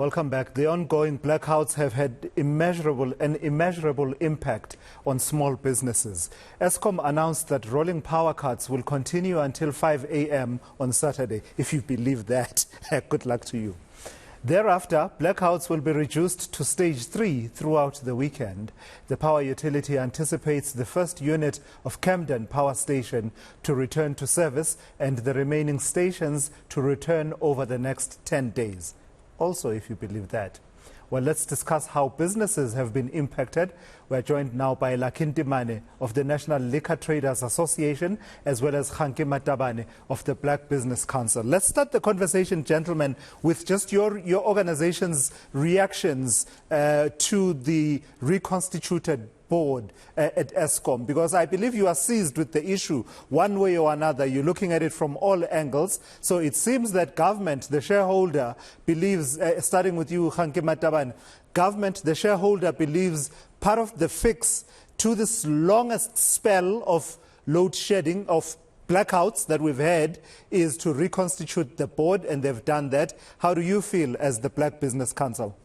Welcome back. The ongoing blackouts have had an immeasurable impact on small businesses. Eskom announced that rolling power cuts will continue until 5 a.m. on Saturday. If you believe that, good luck to you. Thereafter, blackouts will be reduced to stage 3 throughout the weekend. The power utility anticipates the first unit of Camden Power Station to return to service and the remaining stations to return over the next 10 days. Also, if you believe that. Well, let's discuss how businesses have been impacted. We're joined now by Ntimane of the National Liqour Traders Association, as well as Kganki Matabane of the Black Business Council. Let's start the conversation, gentlemen, with just your organization's reactions to the reconstituted board at Eskom, because I believe you are seized with the issue one way or another. You're looking at it from all angles. So it seems that government, the shareholder, believes, starting with you, Kganki Matabane, government, the shareholder, believes part of the fix to this longest spell of load shedding, of blackouts that we've had, is to reconstitute the board, and they've done that. How do you feel as the Black Business Council?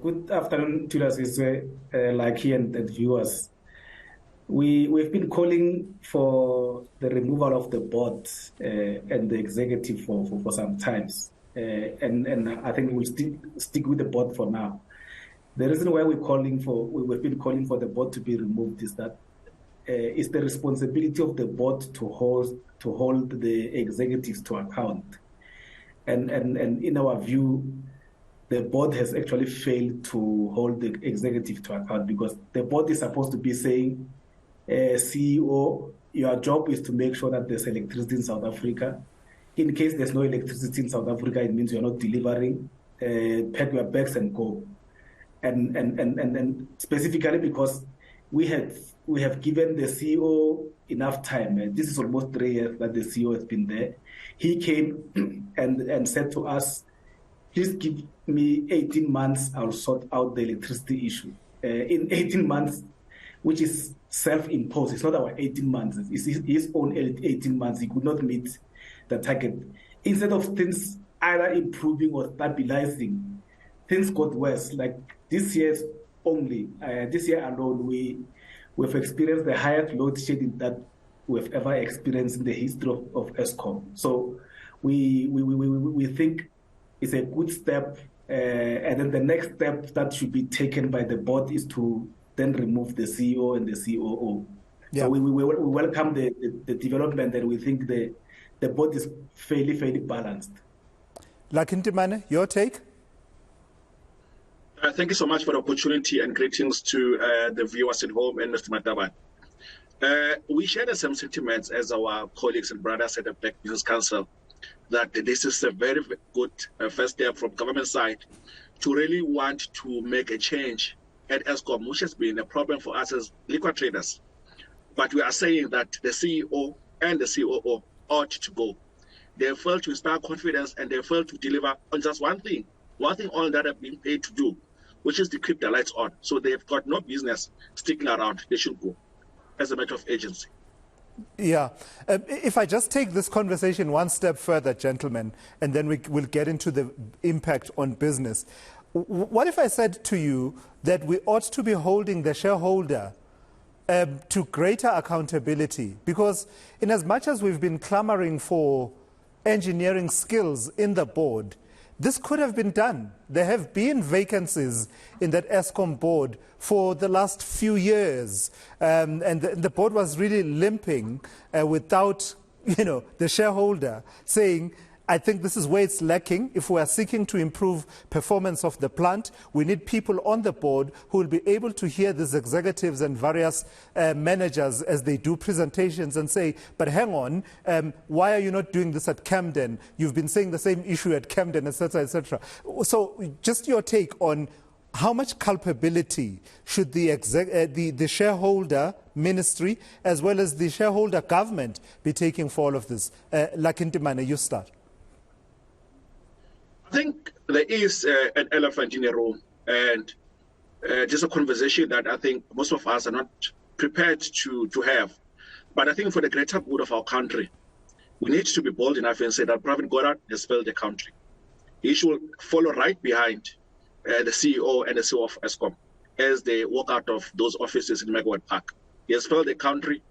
Good afternoon to us, Lucky and viewers. We've been calling for the removal of the board and the executive for some times, and I think we'll stick with the board for now. The reason why we've been calling for the board to be removed is that it's the responsibility of the board to hold the executives to account, and in our view, the board has actually failed to hold the executive to account, because the board is supposed to be saying, CEO, your job is to make sure that there's electricity in South Africa. In case there's no electricity in South Africa, it means you're not delivering. Pack your bags and go. And specifically because we have given the CEO enough time. This is almost 3 years that the CEO has been there. He came and said to us, please give me 18 months, I'll sort out the electricity issue. In 18 months, which is self-imposed, it's not our 18 months, it's his own 18 months, he could not meet the target. Instead of things either improving or stabilizing, things got worse. Like this year alone, we've experienced the highest load shedding that we've ever experienced in the history of Eskom. So we think it's a good step, and then the next step that should be taken by the board is to then remove the CEO and the COO. Yeah. So we welcome the development, and we think the board is fairly balanced. Ntimane, your take? Thank you so much for the opportunity, and greetings to the viewers at home and Mr. Matabane. We share the same sentiments as our colleagues and brothers at the Black Business Council, that this is a very good first step from government side to really want to make a change at Eskom, which has been a problem for us as liquor traders. But we are saying that the CEO and the COO ought to go. They failed to inspire confidence, and they failed to deliver on just one thing only that they've been paid to do, which is to keep the lights on. So they've got no business sticking around. They should go as a matter of agency. Yeah. If I just take this conversation one step further, gentlemen, and then we will get into the impact on business. What if I said to you that we ought to be holding the shareholder to greater accountability? Because in as much as we've been clamoring for engineering skills in the board, this could have been done. There have been vacancies in that Eskom board for the last few years, and the board was really limping without, the shareholder saying, I think this is where it's lacking. If we are seeking to improve performance of the plant, we need people on the board who will be able to hear these executives and various managers as they do presentations and say, but hang on, why are you not doing this at Camden? You've been saying the same issue at Camden, etc., etc. So just your take on how much culpability should the shareholder ministry as well as the shareholder government be taking for all of this? Ntimane, you start. I think there is an elephant in the room, and just a conversation that I think most of us are not prepared to have. But I think for the greater good of our country, we need to be bold enough and say that Pravin Gordhan has failed the country. He should follow right behind the CEO and the CEO of Eskom as they walk out of those offices in Megawatt Park. He has failed the country,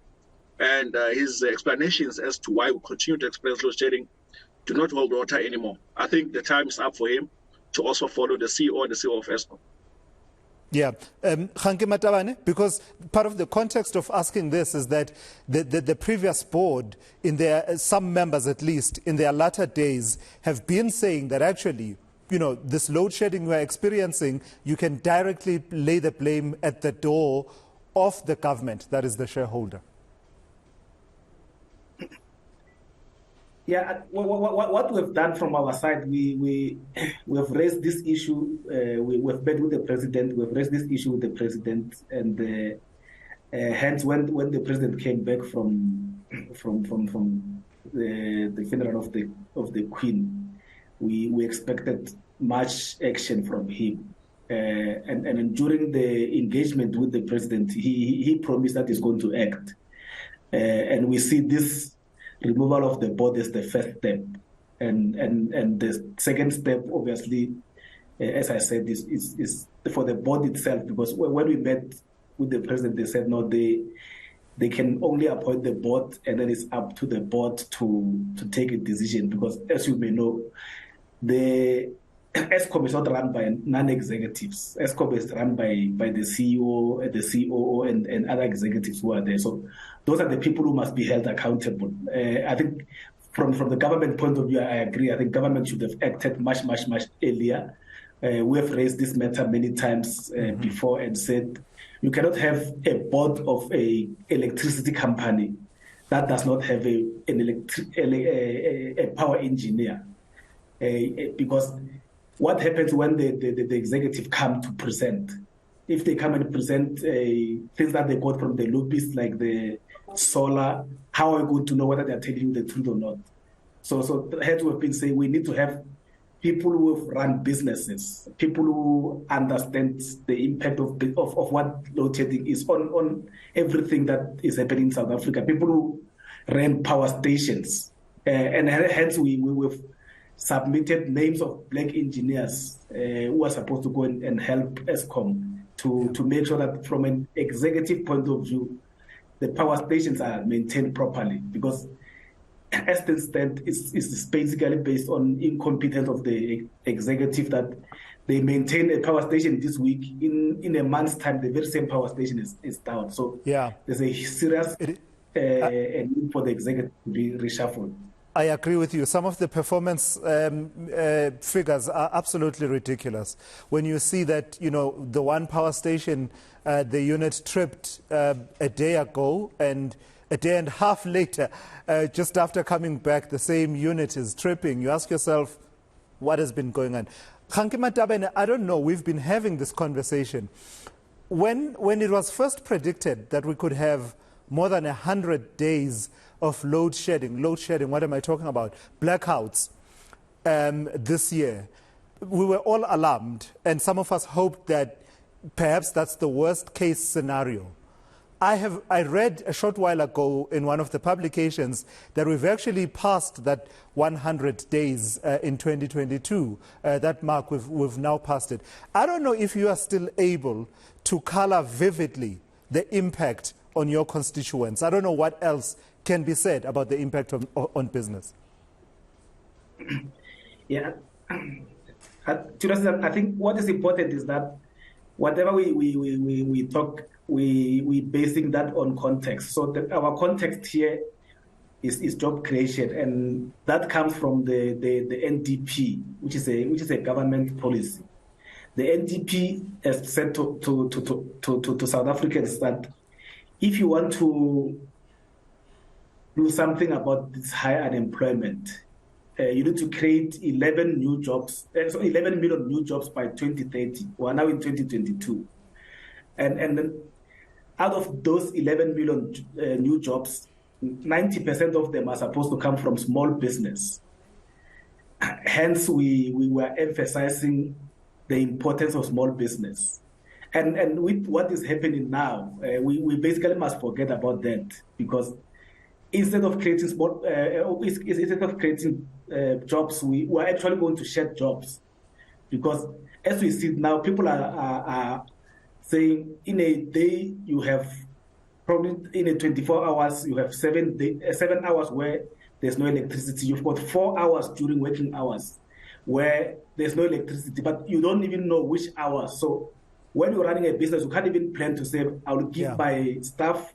and his explanations as to why we continue to experience load shedding do not hold water anymore. I think the time is up for him to also follow the CEO and the CEO of Eskom. Yeah, Kganki Matabane, because part of the context of asking this is that the previous board, in their some members at least, in their latter days, have been saying that actually, this load shedding we're experiencing, you can directly lay the blame at the door of the government, that is the shareholder. Yeah, what we've done from our side, we've raised this issue. We've met with the president. We've raised this issue with the president, and hence, when the president came back from the funeral of the Queen, we expected much action from him. And during the engagement with the president, he promised that he's going to act, and we see this removal of the board is the first step, and the second step, obviously, as I said, is for the board itself. Because when we met with the president, they said no, they can only appoint the board, and then it's up to the board to take a decision. Because as you may know, the Eskom is not run by non-executives. Eskom is run by the CEO, the COO, and other executives who are there. So those are the people who must be held accountable. I think from the government point of view, I agree. I think government should have acted much earlier. We have raised this matter many times before and said you cannot have a board of a electricity company that does not have a power engineer, because what happens when the executive come to present? If they come and present things that they got from the lobbyists, like the solar, how are we going to know whether they are telling you the truth or not? So hence we've been saying we need to have people who have run businesses, people who understand the impact of what load shedding is on everything that is happening in South Africa, people who ran power stations. And hence we've submitted names of black engineers who are supposed to go and help Eskom to make sure that from an executive point of view, the power stations are maintained properly. Because as things stand, it's basically based on incompetence of the executive that they maintain a power station this week. In a month's time, the very same power station is down. So yeah, there's a serious need for the executive to be reshuffled. I agree with you. Some of the performance figures are absolutely ridiculous. When you see that, the one power station, the unit tripped a day ago, and a day and a half later, just after coming back, the same unit is tripping. You ask yourself, what has been going on? Kganki Matabane, I don't know. We've been having this conversation. When it was first predicted that we could have more than 100 days of load shedding, what am I talking about? Blackouts this year. We were all alarmed, and some of us hoped that perhaps that's the worst case scenario. I read a short while ago in one of the publications that we've actually passed that 100 days in 2022. That mark, we've now passed it. I don't know if you are still able to color vividly the impact on your constituents. I don't know what else can be said about the impact on business. Yeah. I think what is important is that whatever we talk, we basing that on context. So our context here is job creation, and that comes from the NDP, which is a government policy. The NDP has said to South Africans that if you want to do something about this high unemployment, you need to create 11 new jobs, so 11 million new jobs by 2030. We are now in 2022. And then out of those 11 million new jobs, 90% of them are supposed to come from small business. Hence, we were emphasizing the importance of small business. And with what is happening now, we basically must forget about that, because instead of creating jobs, we are actually going to shed jobs, because as we see now, people are saying in a day you have probably in a 24 hours you have 7 hours where there's no electricity. You've got 4 hours during working hours where there's no electricity, but you don't even know which hours. So when you're running a business, you can't even plan to say, I will give my staff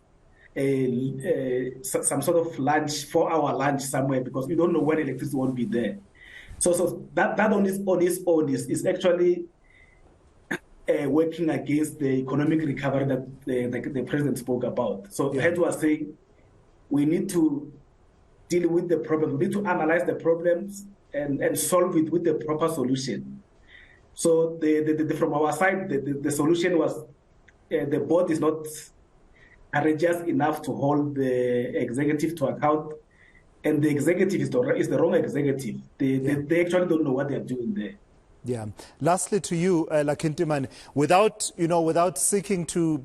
some sort of lunch, 4-hour lunch somewhere, because you don't know when electricity won't be there. So that on its own is actually working against the economic recovery that the president spoke about. So Head was saying we need to deal with the problem. We need to analyze the problems and solve it with the proper solution. So from our side, the solution was the board is not courageous enough to hold the executive to account, and the executive is the wrong executive. They actually don't know what they're doing there. Yeah. Lastly, to you, Ntimane, without seeking to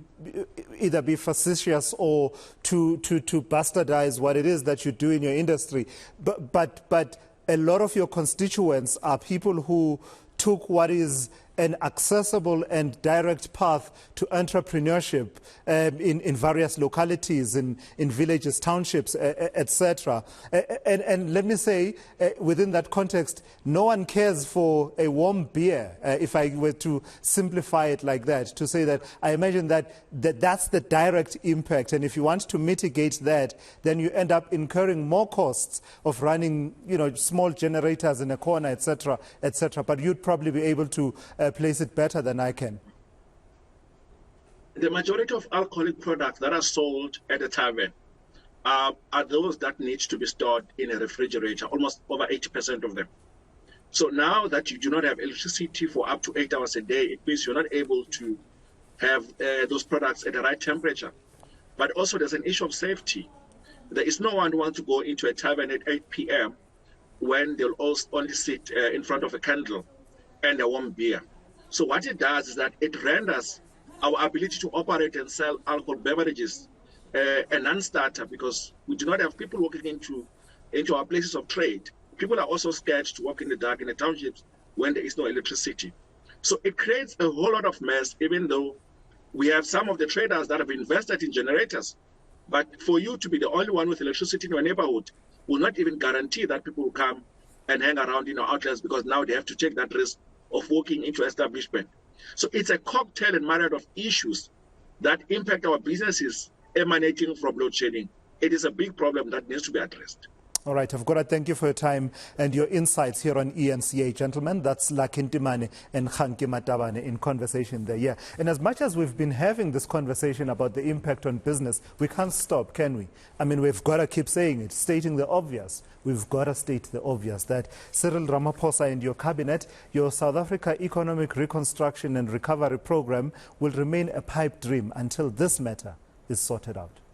either be facetious or to bastardize what it is that you do in your industry, but a lot of your constituents are people who took what is an accessible and direct path to entrepreneurship in various localities, in villages, townships, etc. And let me say, within that context, no one cares for a warm beer, if I were to simplify it like that, to say that I imagine that's the direct impact. And if you want to mitigate that, then you end up incurring more costs of running, small generators in a corner, etc., etc. But you'd probably be able to place it better than I can. The majority of alcoholic products that are sold at a tavern are those that need to be stored in a refrigerator, almost over 80% of them. So now that you do not have electricity for up to 8 hours a day, it means you're not able to have those products at the right temperature. But also there's an issue of safety. There is no one who wants to go into a tavern at 8 p.m. when they'll only sit in front of a candle and a warm beer. So what it does is that it renders our ability to operate and sell alcohol beverages a non-starter, because we do not have people walking into our places of trade. People are also scared to walk in the dark in the townships when there is no electricity. So it creates a whole lot of mess, even though we have some of the traders that have invested in generators. But for you to be the only one with electricity in your neighborhood will not even guarantee that people will come and hang around in our outlets, because now they have to take that risk of walking into establishment. So it's a cocktail and myriad of issues that impact our businesses emanating from load shedding. It is a big problem that needs to be addressed. All right, I've got to thank you for your time and your insights here on eNCA, gentlemen. That's Ntimane and Kganki Matabane in conversation there. Yeah, and as much as we've been having this conversation about the impact on business, we can't stop, can we? I mean, we've got to keep saying it, stating the obvious. We've got to state the obvious, that Cyril Ramaphosa and your cabinet, your South Africa Economic Reconstruction and Recovery Program will remain a pipe dream until this matter is sorted out.